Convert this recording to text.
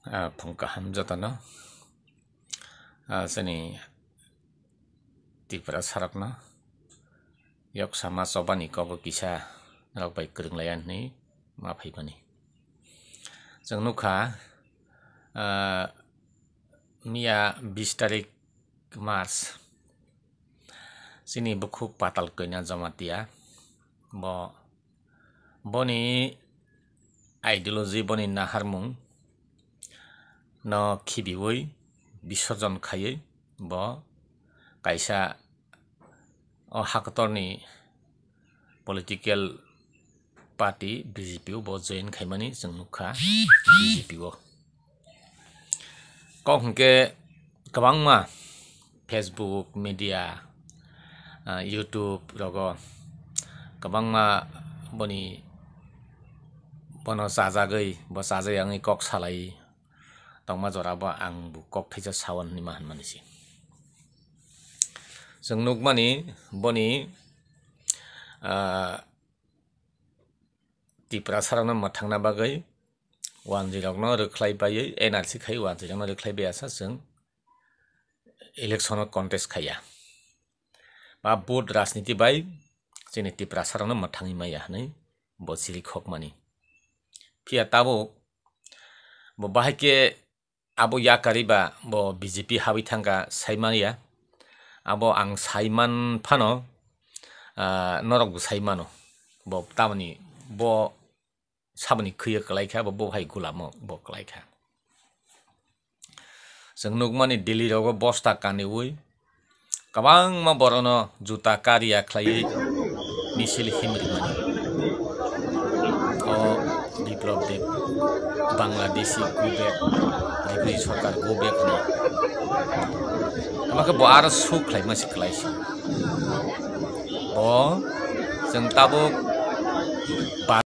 Pungkaham jatana seni tipra sarakna yok sama sobani kobo kisa rok bai kerenglayan ni ma phaibani jeng nukha mia 20 tarik Mars sini buku patal kenya jamatia boni ideology boni naharmung no khibiwoi bisorjon khayoi bo kaisa o hakatorni political party BJP bo join khaimani jeng nukha BJP o kok hingke kwbangma Facebook media YouTube rogo kwbangma boni bono sajagoi bo sajai ang kok salai tongma jora bo ang bu kok thaisa sawan ni mahan manisi jeng nukmani boni tipra sarana mathangna bagai wanji rokno rwkhlai bayoi NRC khai wanji rokno rwkhlai bayasa jeng election contest khaya ba board rajniti bai jeni tipra sarana mathangi maya hanai bo chiri khokmani phia tabo bo bahike abo yakariba bo BJP habi thangka saimania abo ang saiman phano norok saimano bo tamani bo sabani khuyek kalaikha bo hai gulamo bo kalaikha jeng nukmani Delhi rogo bosta kaniwui kabangma borono juta kariya khlai misil himrimani o biplop deb Bangladeshi gubek ribri sarkar gubek ni amake bo aro su khlai masi khlaisi bo jeng tabuk